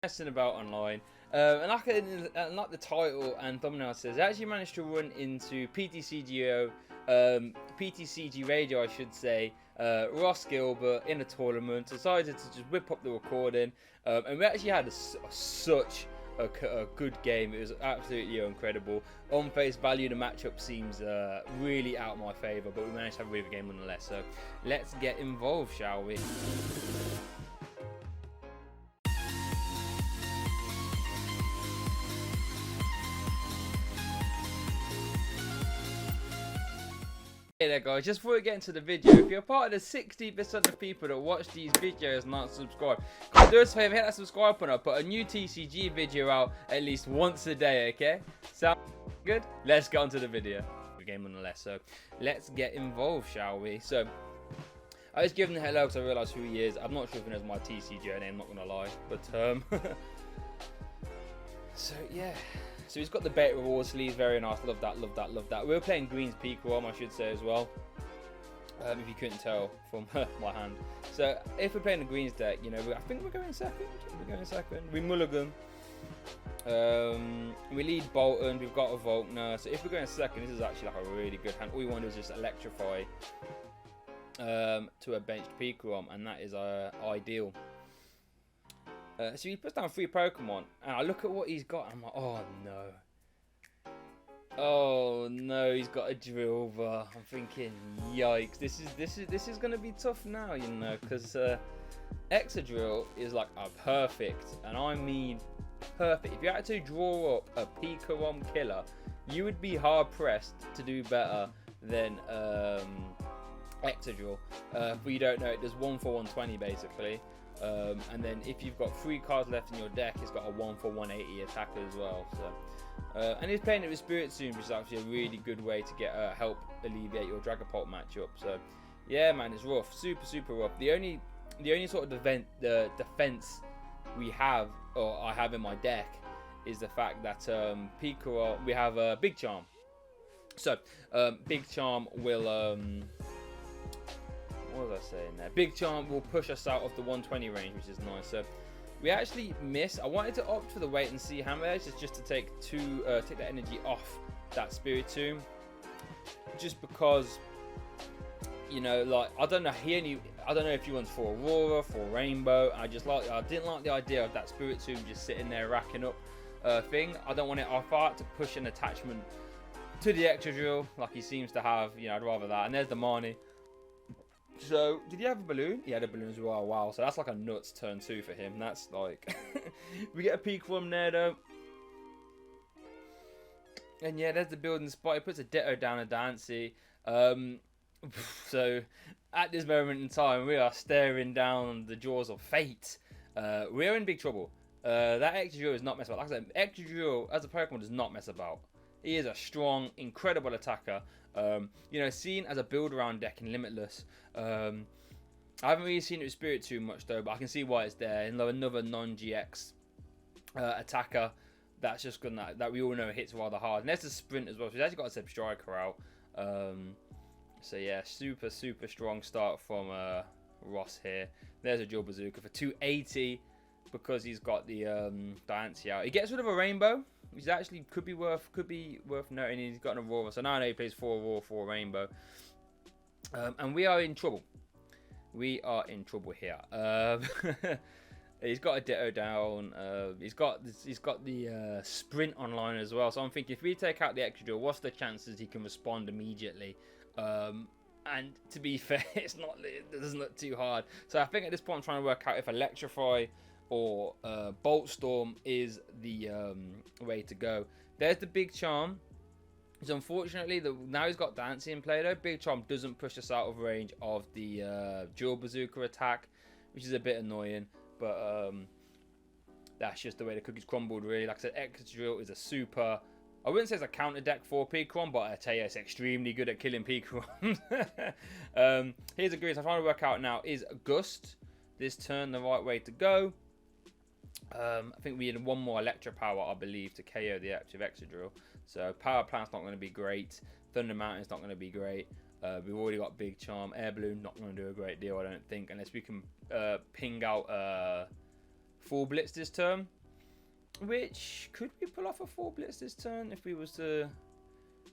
messing about online. Like the title and thumbnail says, I actually managed to run into PTCGRadio, I should say, Ross Gilbert in a tournament. Decided to just whip up the recording, and we actually had such a good game. It was absolutely incredible. On face value, the matchup seems really out of my favour, but we managed to have a really good game nonetheless. So let's get involved, shall we? Hey there guys, just before we get into the video, if you're part of the 60% of people that watch these videos and not subscribe, come do us a favour, hit that subscribe button. I'll put a new TCG video out at least once a day, okay? Sound good? Let's get on to the video. Game nonetheless, so let's get involved, shall we? So, I was giving him a hello because I realised who he is. I'm not sure if he knows my TCG name, I'm not going to lie, but so yeah. So he's got the beta reward sleeve, very nice, love that, love that, love that. We were playing Green's Pikarom, I should say as well, if you couldn't tell from my hand. So if we're playing the Greens deck, you know, I think we're going second, we mulligan. We lead Bolton, we've got a Volkner, so if we're going second, this is actually like a really good hand. All we want to do is just electrify to a benched Pikarom, and that is ideal. So he puts down 3 Pokemon, and I look at what he's got, and I'm like, oh no. Oh no, he's got a Drillbur. I'm thinking, yikes, this is gonna be tough now, you know, because Excadrill is like a perfect, and I mean perfect. If you had to draw up a Pikarom killer, you would be hard pressed to do better than Excadrill. But you don't know, it does 1 for 120 basically. And then if you've got 3 cards left in your deck, it's got a 1 for 180 attacker as well. So, and he's playing it with Spiritomb, which is actually a really good way to get help alleviate your Dragapult matchup. So, yeah, man, it's rough, super rough. The only sort of defense we have, or I have in my deck, is the fact that Pikarom, we have a Big Charm. So, Big Charm will what was I saying there? Big Charm will push us out of the 120 range, which is nice. So we actually miss. I wanted to opt for the wait and see hammer edge just to take the energy off that Spiritomb, just because, you know, like I don't know if he wants for Aurora, for Rainbow. I didn't like the idea of that Spiritomb just sitting there racking up thing. I don't want it. If I had to push an attachment to the Excadrill like he seems to have, you know, I'd rather that. And there's the Marnie. So, did he have a balloon? He had a balloon as well. Wow, so that's like a nuts turn 2 for him. That's like... we get a Pikarom there, though. And yeah, there's the building spot. He puts a Ditto down a Dancy. So, at this moment in time, we are staring down the jaws of fate. We're in big trouble. That Excadrill is not mess about. Like I said, Excadrill, as a Pokemon, does not mess about. He is a strong, incredible attacker. You know, seen as a build-around deck in Limitless. I haven't really seen it with Spirit too much though, but I can see why it's there. And another non-GX attacker that's just gonna, that we all know hits rather hard. And there's the Sprint as well. So he's actually got a Zeb Striker out. So yeah, super strong start from Ross here. There's a Jill Bazooka for 280 because he's got the Diancie out. He gets rid of a Rainbow, which actually could be worth noting. He's got an Aurora, so now I know he plays 4 Aurora, 4 Rainbow. And we are in trouble. We are in trouble here. He's got a Ditto down. He's got the Sprint online as well. So I'm thinking, if we take out the Excadrill, what's the chances he can respond immediately? And to be fair, it doesn't look too hard. So I think at this point I'm trying to work out if Electrify or Bolt Storm is the way to go. There's the Big Charm. So unfortunately, now he's got Dancy in play though. Big Charm doesn't push us out of range of the Dual Bazooka attack, which is a bit annoying. But that's just the way the cookies crumbled, really. Like I said, Excadrill is a super... I wouldn't say it's a counter deck for Pikarom, but I tell you, it's extremely good at killing Pikarom. Here's a grid. So I'm trying to work out now, is Gust this turn the right way to go? I think we need one more Electro Power, I believe, to KO the active Excadrill. So Power Plant's not going to be great. Thunder Mountain's not going to be great. We've already got Big Charm. Air Balloon not going to do a great deal, I don't think, unless we can ping out full blitz this turn. Which, could we pull off a full blitz this turn if we was to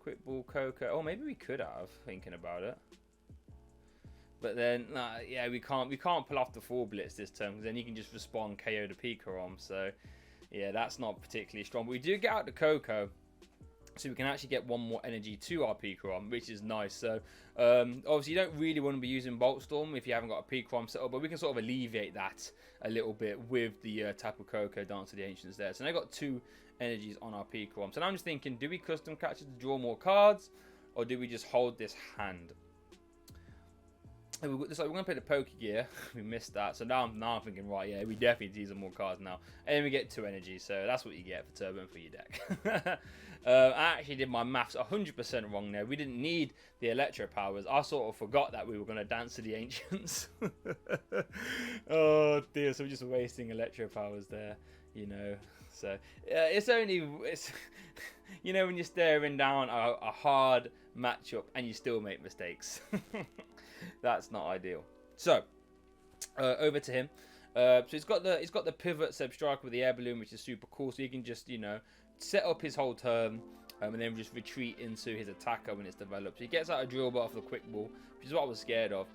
quick ball KOKO? Oh, maybe we could have, thinking about it. But then, yeah, we can't pull off the full blitz this turn, because then you can just respond KO to Pikarom. So, yeah, that's not particularly strong. But we do get out the KOKO, so we can actually get one more energy to our Pikarom, which is nice. So, obviously, you don't really want to be using Bolt Storm if you haven't got a Pikarom set up, but we can sort of alleviate that a little bit with the Tapu Koko Dance of the Ancients there. So now I've got 2 energies on our Pikarom. So now I'm just thinking, do we custom catch it to draw more cards, or do we just hold this hand? So we're going to play the Pokegear. We missed that. So now I'm thinking, right, yeah, we definitely need some more cards now. And then we get 2 energies. So that's what you get for Turbo and for your deck. I actually did my maths 100% wrong there. We didn't need the Electro Powers. I sort of forgot that we were going to dance to the Ancients. Oh dear, so we're just wasting Electro Powers there, you know. So it's you know, when you're staring down a hard matchup and you still make mistakes. That's not ideal. So over to him. So he's got the pivot Seb Striker with the air balloon, which is super cool. So you can just, you know, set up his whole turn and then just retreat into his attacker when it's developed. So he gets out a drill ball off the quick ball, which is what I was scared of,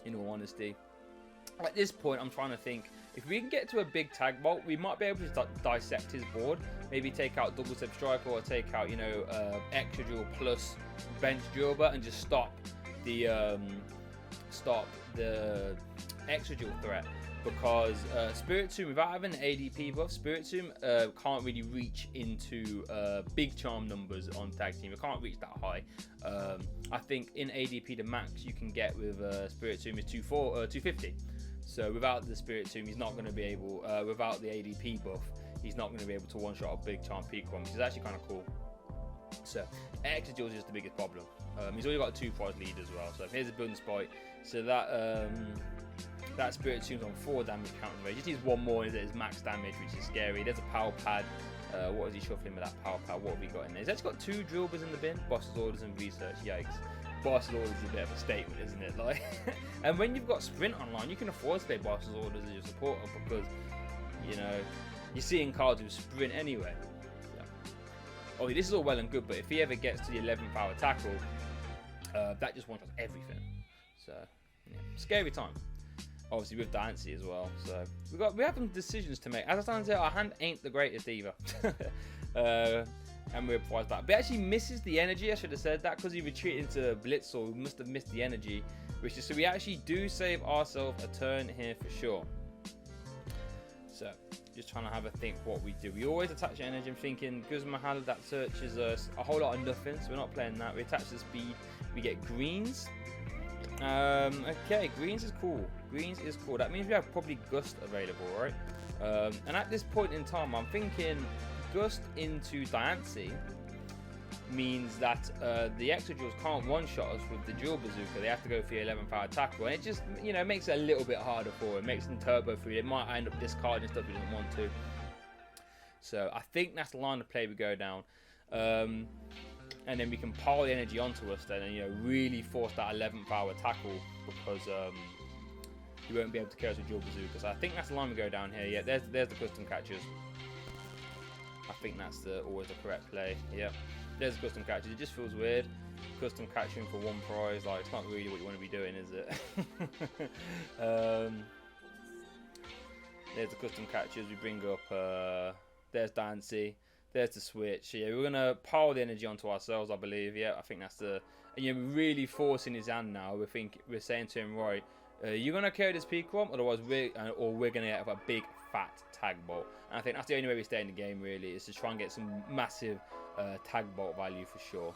in all honesty. At this point, I'm trying to think, if we can get to a big tag bolt, we might be able to dissect his board. Maybe take out double Seb Striker, or take out, you know, extra drill plus bench drill ball, and just stop the extra drill threat. Because Spiritomb, without having an ADP buff, Spiritomb can't really reach into big charm numbers on tag team. It can't reach that high. I think in ADP the max you can get with Spiritomb is 250. So without the Spiritomb, he's not going to be able, without the ADP buff, he's not going to be able to one-shot a big charm Pikarom, which is actually kind of cool. So extra drill is just the biggest problem. He's already got a 2 prize lead as well. So here's a building spike. So that Spiritomb's on 4 damage counter rate. He just needs 1 more and his max damage, which is scary. There's a power pad. What is he shuffling with that power pad? What have we got in there? He's actually got 2 drill balls in the bin. Boss's orders and research. Yikes. Boss's orders is a bit of a statement, isn't it? Like, and when you've got sprint online, you can afford to play Boss's orders as your supporter, because, you know, you're seeing cards with sprint anyway. So. Oh, this is all well and good, but if he ever gets to the 11th hour tackle, that just one-shots everything. So, yeah, scary time. Obviously with Dancy as well, so we have some decisions to make. As I stand here, our hand ain't the greatest either, and we're surprised that. But it actually misses the energy. I should have said that, because he retreated into Blitzel. We must have missed the energy, which is, so we actually do save ourselves a turn here for sure. So just trying to have a think what we do. We always attach energy. I'm thinking Guzmahal, that searches us a whole lot of nothing, so we're not playing that. We attach the speed. We get greens. Okay, greens is cool. Greens is cool. That means we have probably Gust available, right? And at this point in time, I'm thinking Gust into Diancie means that the extra drills can't one-shot us with the drill bazooka. They have to go for the 11th hour tackle, and it just, you know, makes it a little bit harder for it. Makes them turbo free. It might end up discarding stuff he doesn't want to. So I think that's the line of play we go down. And then we can pile the energy onto us then, and, you know, really force that 11th hour tackle, because you won't be able to kill us with Drill Bazooka. So I think that's the line we go down here. Yeah, there's the custom catchers. I think that's always the correct play. Yep, there's the custom catchers. It just feels weird. Custom catching for 1 prize, like, it's not really what you want to be doing, is it? There's the custom catchers. We bring up, there's Dancy. There's the switch. Yeah, we're gonna pile the energy onto ourselves, I believe. Yeah, I think that's the. And you're really forcing his hand now. We're saying to him, right, you're gonna carry this Pikarom, otherwise we're gonna have a big fat tag bolt. And I think that's the only way we stay in the game, really, is to try and get some massive tag bolt value for sure.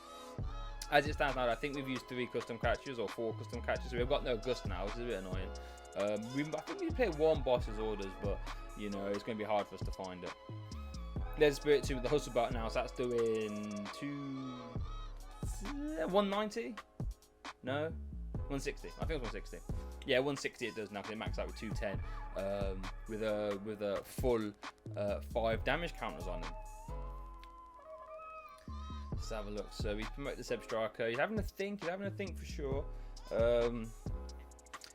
As it stands now, I think we've used 3 custom catchers or 4 custom catchers. So we've got no Gust now, which is a bit annoying. I think we play 1 boss's orders, but, you know, it's gonna be hard for us to find it. There's Spiritomb with the hustle button now, so that's doing 190? No? 160. I think it's 160. Yeah, 160 it does now, because it maxed out with 210 with a full 5 damage counters on him. Let's have a look. So we promote the Seb Striker. He's having a think for sure.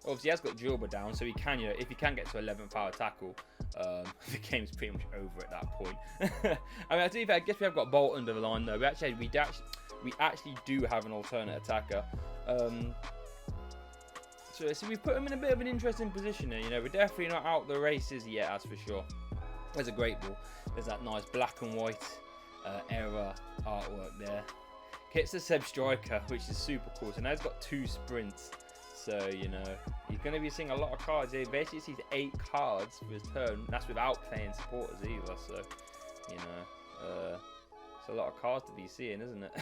Obviously, he has got Drillbur down, so he can, you know, if he can get to 11th hour tackle, the game's pretty much over at that point. I mean, to be fair, I guess we have got Bolt under the line though. We actually do have an alternate attacker. So we put him in a bit of an interesting position here. You know, we're definitely not out the races yet, that's for sure. There's a great ball. There's that nice black and white era artwork there. Hits the Seb Striker, which is super cool. So now he's got 2 sprints. So, you know, he's going to be seeing a lot of cards. He basically sees 8 cards for his turn. That's without playing supporters either. So, you know, it's a lot of cards to be seeing, isn't it?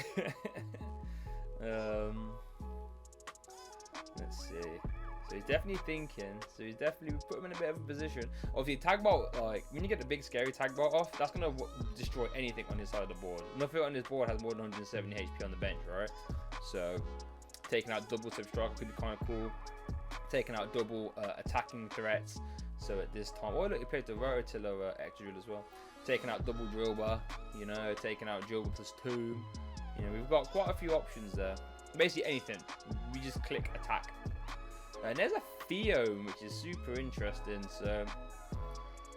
Let's see. So he's definitely thinking. So he's definitely put him in a bit of a position. Obviously, tag bolt, like when you get the big scary tag bolt off, that's gonna destroy anything on his side of the board. Nothing on his board has more than 170 HP on the bench, right? So taking out double Substrike could be kind of cool. Taking out double attacking threats. So at this time, oh look, he plays the Rototiller extra drill as well. Taking out double Drillbur, you know, taking out Drillbur plus 2. You know, we've got quite a few options there. Basically anything. We just click attack. And there's a Theone, which is super interesting. So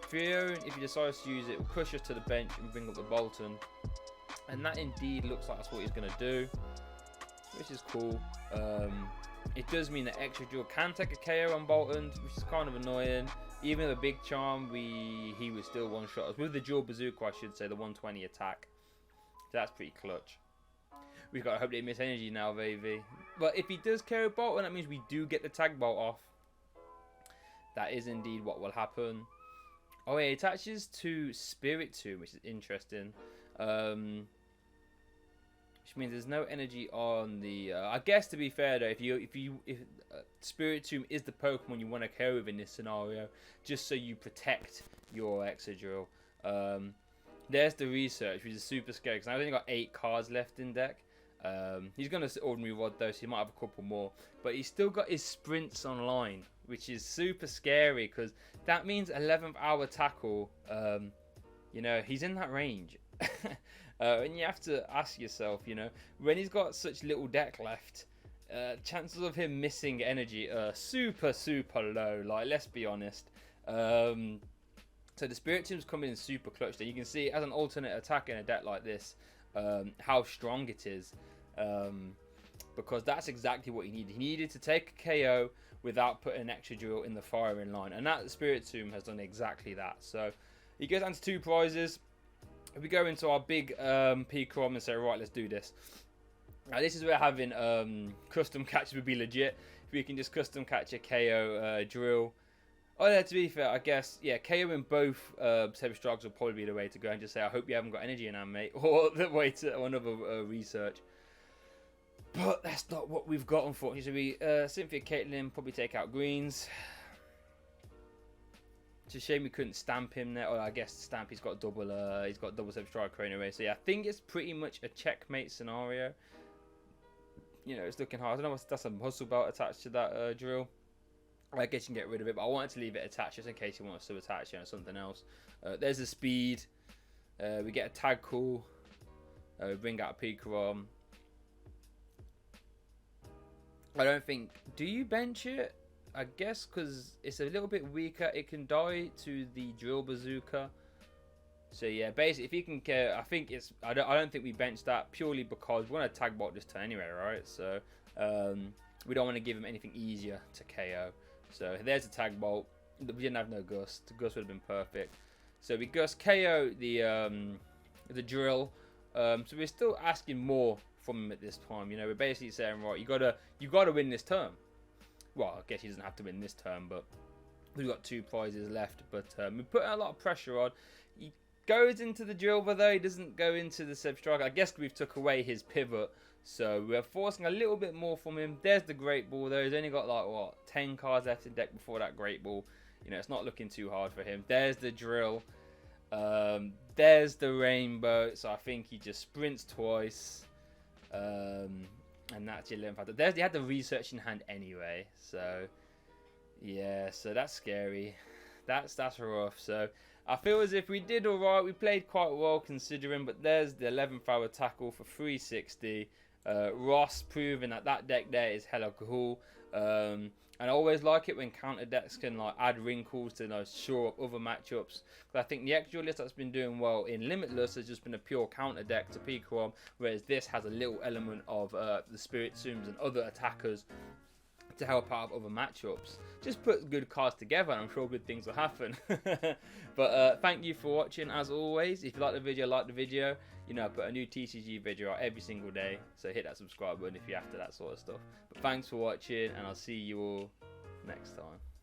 Theone, if he decides to use it, will push us to the bench and bring up the Bolton. And that indeed looks like that's what he's going to do, which is cool. It does mean that extra drill can take a KO on Bolton, which is kind of annoying. Even with a big charm, he would still one-shot us. With the dual bazooka, I should say, the 120 attack. So that's pretty clutch. We've got to hope they miss energy now, baby. But if he does KO Bolton, that means we do get the tag bolt off. That is indeed what will happen. Oh, yeah, it attaches to Spiritomb, which is interesting. Which means there's no energy on the. I guess to be fair though, if Spiritomb is the Pokemon you want to KO with in this scenario, just so you protect your Excadrill. There's the research, which is super scary because I've only got 8 cards left in deck. He's going to ordinary rod though, so he might have a couple more. But he's still got his sprints online, which is super scary because that means 11th hour tackle. You know, he's in that range. And you have to ask yourself, you know, when he's got such little deck left, chances of him missing energy are super, super low. Like, let's be honest. So the Spiritomb's coming in super clutch. There, you can see as an alternate attack in a deck like this, how strong it is. Because that's exactly what he needed. He needed to take a KO without putting an extra drill in the firing line, and that Spiritomb has done exactly that. So he goes down to 2 prizes. If we go into our big Pikarom and say, right, let's do this. Now, this is where having custom catches would be legit. If we can just custom catch a KO drill. Oh, yeah, to be fair, I guess, yeah, KO in both Seb Strikes will probably be the way to go and just say, I hope you haven't got energy in hand, mate. Or the way to another research. But that's not what we've got, unfortunately. Cynthia Caitlin probably take out greens. It's a shame we couldn't stamp him there. Or I guess stamp, he's got double Seb Striker anyway. So yeah, I think it's pretty much a checkmate scenario. You know, it's looking hard. I don't know if that's a muscle belt attached to that drill. I guess you can get rid of it, but I wanted to leave it attached just in case you want us to attach it or something else. There's the speed. We get a tag call. We bring out Pikarom. I don't think. Do you bench it? I guess because it's a little bit weaker, it can die to the drill bazooka. So yeah, basically, if you can get, I think it's. I don't think we bench that purely because we want to tag bot this turn anyway, right? So we don't want to give him anything easier to KO. So there's a tag bolt. We didn't have no Gust. The Gust would have been perfect. So we Gust KO the drill. So we're still asking more from him at this time. You know, we're basically saying, right, you gotta win this turn. Well, I guess he doesn't have to win this turn, but we've got 2 prizes left. But we're putting a lot of pressure on. He goes into the drill, but though he doesn't go into the Seb Striker. I guess we've took away his pivot. So we're forcing a little bit more from him. There's the Great Ball though. He's only got like, what, 10 cards left in deck before that Great Ball. You know, it's not looking too hard for him. There's the drill. There's the Rainbow. So I think he just sprints twice. And that's your 11th factor. He had the research in hand anyway. So yeah, so that's scary. That's rough. So I feel as if we did alright. We played quite well considering. But there's the 11th hour tackle for 360. Ross proving that deck there is hella cool. And I always like it when counter decks can like add wrinkles to shore up other matchups. Because I think the extra list that's been doing well in Limitless has just been a pure counter deck to Pikarom, whereas this has a little element of the Spiritombs and other attackers to help out other matchups. Just put good cards together and I'm sure good things will happen. But thank you for watching as always. If you like the video, like the video. You know, I put a new TCG video out every single day, so hit that subscribe button if you're after that sort of stuff. But thanks for watching, and I'll see you all next time.